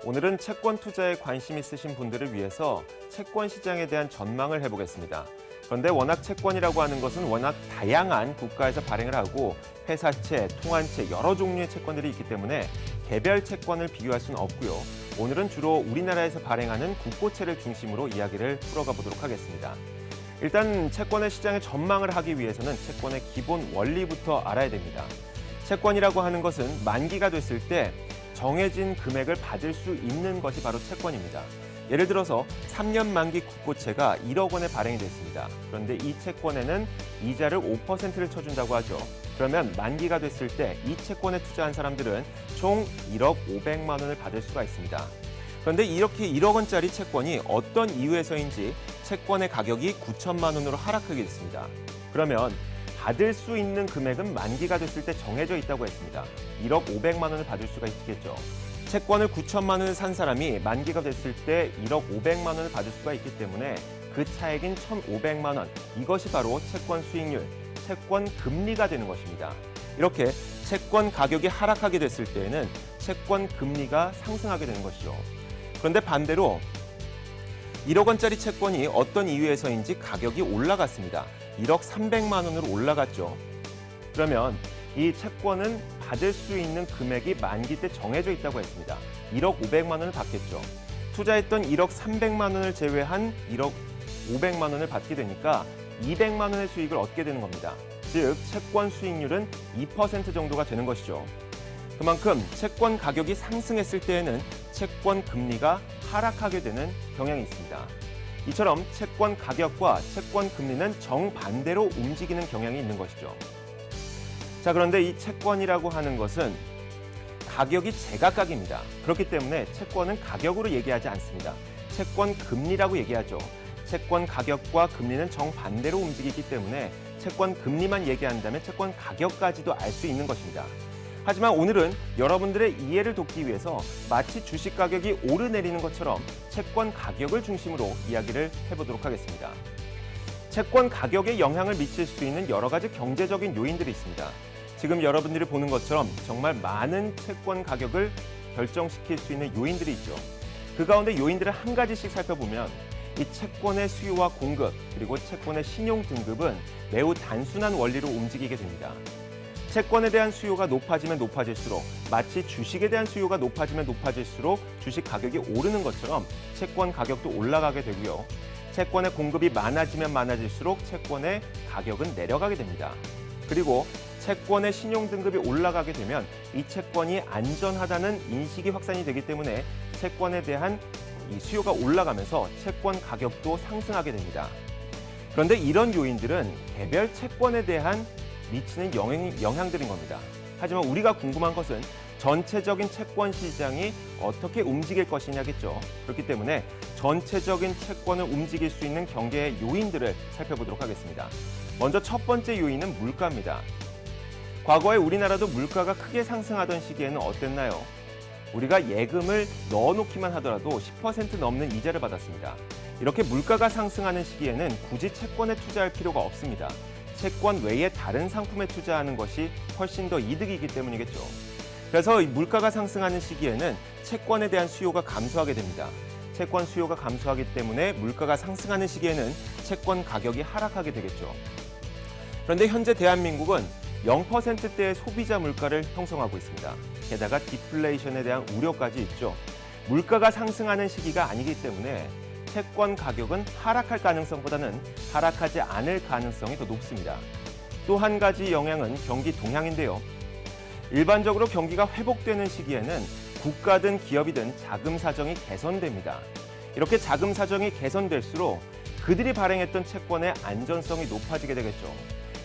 오늘은 채권 투자에 관심 있으신 분들을 위해서 채권 시장에 대한 전망을 해보겠습니다. 그런데 워낙 채권이라고 하는 것은 워낙 다양한 국가에서 발행을 하고 회사채, 통한채 여러 종류의 채권들이 있기 때문에 개별 채권을 비교할 수는 없고요. 오늘은 주로 우리나라에서 발행하는 국고채를 중심으로 이야기를 풀어가 보도록 하겠습니다. 일단 채권의 시장의 전망을 하기 위해서는 채권의 기본 원리부터 알아야 됩니다. 채권이라고 하는 것은 만기가 됐을 때 정해진 금액을 받을 수 있는 것이 바로 채권입니다. 예를 들어서 3년 만기 국고채가 1억 원에 발행이 됐습니다. 그런데 이 채권에는 이자를 5%를 쳐준다고 하죠. 그러면 만기가 됐을 때 이 채권에 투자한 사람들은 총 1억 500만 원을 받을 수가 있습니다. 그런데 이렇게 1억 원짜리 채권이 어떤 이유에서인지 채권의 가격이 9천만 원으로 하락하게 됐습니다. 그러면 받을 수 있는 금액은 만기가 됐을 때 정해져 있다고 했습니다. 1억 500만 원을 받을 수가 있겠죠. 채권을 9천만 원을 산 사람이 만기가 됐을 때 1억 500만 원을 받을 수가 있기 때문에 그 차액인 1,500만 원, 이것이 바로 채권 수익률, 채권 금리가 되는 것입니다. 이렇게 채권 가격이 하락하게 됐을 때에는 채권 금리가 상승하게 되는 것이죠. 그런데 반대로 1억 원짜리 채권이 어떤 이유에서인지 가격이 올라갔습니다. 1억 300만 원으로 올라갔죠. 그러면 이 채권은 받을 수 있는 금액이 만기 때 정해져 있다고 했습니다. 1억 500만 원을 받겠죠. 투자했던 1억 300만 원을 제외한 1억 500만 원을 받게 되니까 200만 원의 수익을 얻게 되는 겁니다. 즉 채권 수익률은 2% 정도가 되는 것이죠. 그만큼 채권 가격이 상승했을 때에는 채권 금리가 하락하게 되는 경향이 있습니다. 이처럼 채권 가격과 채권 금리는 정반대로 움직이는 경향이 있는 것이죠. 자, 그런데 이 채권이라고 하는 것은 가격이 제각각입니다. 그렇기 때문에 채권은 가격으로 얘기하지 않습니다. 채권 금리라고 얘기하죠. 채권 가격과 금리는 정반대로 움직이기 때문에 채권 금리만 얘기한다면 채권 가격까지도 알 수 있는 것입니다. 하지만 오늘은 여러분들의 이해를 돕기 위해서 마치 주식 가격이 오르내리는 것처럼 채권 가격을 중심으로 이야기를 해보도록 하겠습니다. 채권 가격에 영향을 미칠 수 있는 여러 가지 경제적인 요인들이 있습니다. 지금 여러분들이 보는 것처럼 정말 많은 채권 가격을 결정시킬 수 있는 요인들이 있죠. 그 가운데 요인들을 한 가지씩 살펴보면 이 채권의 수요와 공급 그리고 채권의 신용 등급은 매우 단순한 원리로 움직이게 됩니다. 채권에 대한 수요가 높아지면 높아질수록 마치 주식에 대한 수요가 높아지면 높아질수록 주식 가격이 오르는 것처럼 채권 가격도 올라가게 되고요. 채권의 공급이 많아지면 많아질수록 채권의 가격은 내려가게 됩니다. 그리고 채권의 신용 등급이 올라가게 되면 이 채권이 안전하다는 인식이 확산이 되기 때문에 채권에 대한 이 수요가 올라가면서 채권 가격도 상승하게 됩니다. 그런데 이런 요인들은 개별 채권에 대한 미치는 영향들인 겁니다. 하지만 우리가 궁금한 것은 전체적인 채권 시장이 어떻게 움직일 것이냐겠죠. 그렇기 때문에 전체적인 채권을 움직일 수 있는 경제의 요인들을 살펴보도록 하겠습니다. 먼저 첫 번째 요인은 물가입니다. 과거에 우리나라도 물가가 크게 상승하던 시기에는 어땠나요? 우리가 예금을 넣어놓기만 하더라도 10% 넘는 이자를 받았습니다. 이렇게 물가가 상승하는 시기에는 굳이 채권에 투자할 필요가 없습니다. 채권 외에 다른 상품에 투자하는 것이 훨씬 더 이득이기 때문이겠죠. 그래서 물가가 상승하는 시기에는 채권에 대한 수요가 감소하게 됩니다. 채권 수요가 감소하기 때문에 물가가 상승하는 시기에는 채권 가격이 하락하게 되겠죠. 그런데 현재 대한민국은 0%대의 소비자 물가를 형성하고 있습니다. 게다가 디플레이션에 대한 우려까지 있죠. 물가가 상승하는 시기가 아니기 때문에 채권 가격은 하락할 가능성보다는 하락하지 않을 가능성이 더 높습니다. 또 한 가지 영향은 경기 동향인데요. 일반적으로 경기가 회복되는 시기에는 국가든 기업이든 자금 사정이 개선됩니다. 이렇게 자금 사정이 개선될수록 그들이 발행했던 채권의 안전성이 높아지게 되겠죠.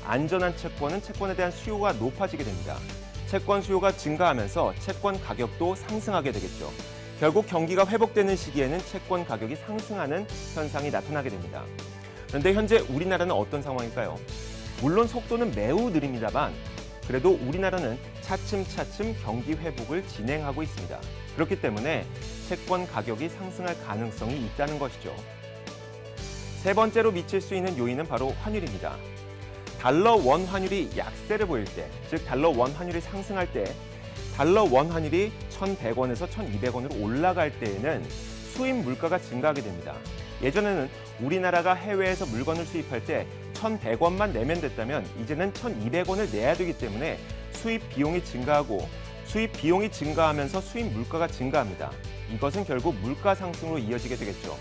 안전한 채권은 채권에 대한 수요가 높아지게 됩니다. 채권 수요가 증가하면서 채권 가격도 상승하게 되겠죠. 결국 경기가 회복되는 시기에는 채권 가격이 상승하는 현상이 나타나게 됩니다. 그런데 현재 우리나라는 어떤 상황일까요? 물론 속도는 매우 느립니다만 그래도 우리나라는 차츰차츰 경기 회복을 진행하고 있습니다. 그렇기 때문에 채권 가격이 상승할 가능성이 있다는 것이죠. 세 번째로 미칠 수 있는 요인은 바로 환율입니다. 달러 원 환율이 약세를 보일 때, 즉 달러 원 환율이 상승할 때 달러 원 환율이 1,100원에서 1,200원으로 올라갈 때에는 수입 물가가 증가하게 됩니다. 예전에는 우리나라가 해외에서 물건을 수입할 때 1,100원만 내면 됐다면 이제는 1,200원을 내야 되기 때문에 수입 비용이 증가하고 수입 비용이 증가하면서 수입 물가가 증가합니다. 이것은 결국 물가 상승으로 이어지게 되겠죠.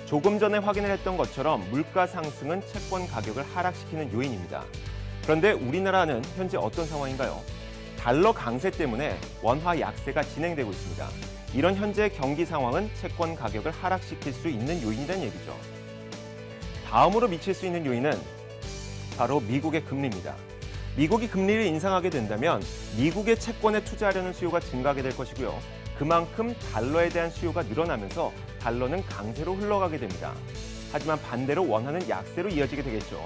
조금 전에 확인을 했던 것처럼 물가 상승은 채권 가격을 하락시키는 요인입니다. 그런데 우리나라는 현재 어떤 상황인가요? 달러 강세 때문에 원화 약세가 진행되고 있습니다. 이런 현재 경기 상황은 채권 가격을 하락시킬 수 있는 요인이라는 얘기죠. 다음으로 미칠 수 있는 요인은 바로 미국의 금리입니다. 미국이 금리를 인상하게 된다면 미국의 채권에 투자하려는 수요가 증가하게 될 것이고요. 그만큼 달러에 대한 수요가 늘어나면서 달러는 강세로 흘러가게 됩니다. 하지만 반대로 원화는 약세로 이어지게 되겠죠.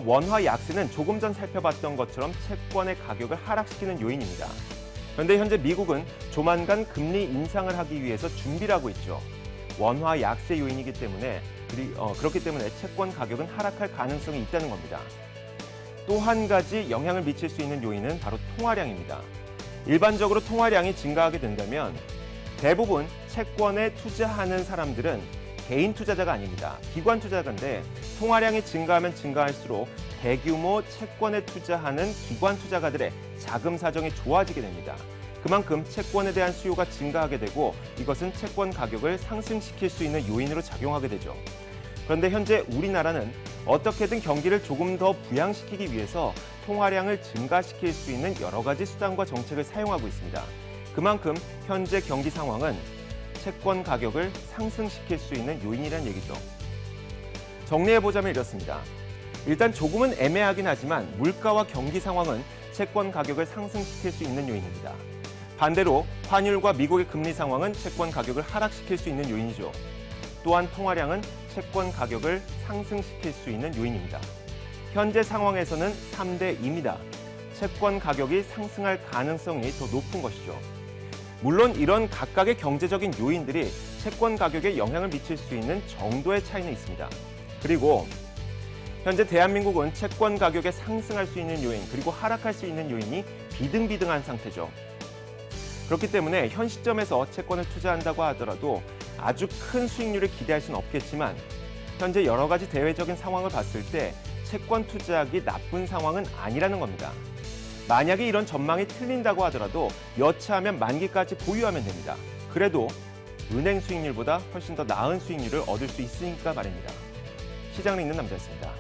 원화 약세는 조금 전 살펴봤던 것처럼 채권의 가격을 하락시키는 요인입니다. 그런데 현재 미국은 조만간 금리 인상을 하기 위해서 준비를 하고 있죠. 원화 약세 요인이기 때문에 그렇기 때문에 채권 가격은 하락할 가능성이 있다는 겁니다. 또 한 가지 영향을 미칠 수 있는 요인은 바로 통화량입니다. 일반적으로 통화량이 증가하게 된다면 대부분 채권에 투자하는 사람들은 개인 투자자가 아닙니다. 기관 투자자인데 통화량이 증가하면 증가할수록 대규모 채권에 투자하는 기관 투자가들의 자금 사정이 좋아지게 됩니다. 그만큼 채권에 대한 수요가 증가하게 되고 이것은 채권 가격을 상승시킬 수 있는 요인으로 작용하게 되죠. 그런데 현재 우리나라는 어떻게든 경기를 조금 더 부양시키기 위해서 통화량을 증가시킬 수 있는 여러 가지 수단과 정책을 사용하고 있습니다. 그만큼 현재 경기 상황은 채권 가격을 상승시킬 수 있는 요인이라는 얘기죠. 정리해보자면 이렇습니다. 일단 조금은 애매하긴 하지만 물가와 경기 상황은 채권 가격을 상승시킬 수 있는 요인입니다. 반대로 환율과 미국의 금리 상황은 채권 가격을 하락시킬 수 있는 요인이죠. 또한 통화량은 채권 가격을 상승시킬 수 있는 요인입니다. 현재 상황에서는 3대 2입니다. 채권 가격이 상승할 가능성이 더 높은 것이죠. 물론 이런 각각의 경제적인 요인들이 채권 가격에 영향을 미칠 수 있는 정도의 차이는 있습니다. 그리고 현재 대한민국은 채권 가격에 상승할 수 있는 요인 그리고 하락할 수 있는 요인이 비등비등한 상태죠. 그렇기 때문에 현 시점에서 채권을 투자한다고 하더라도 아주 큰 수익률을 기대할 수는 없겠지만 현재 여러 가지 대외적인 상황을 봤을 때 채권 투자하기 나쁜 상황은 아니라는 겁니다. 만약에 이런 전망이 틀린다고 하더라도 여차하면 만기까지 보유하면 됩니다. 그래도 은행 수익률보다 훨씬 더 나은 수익률을 얻을 수 있으니까 말입니다. 시장에 있는 남자였습니다.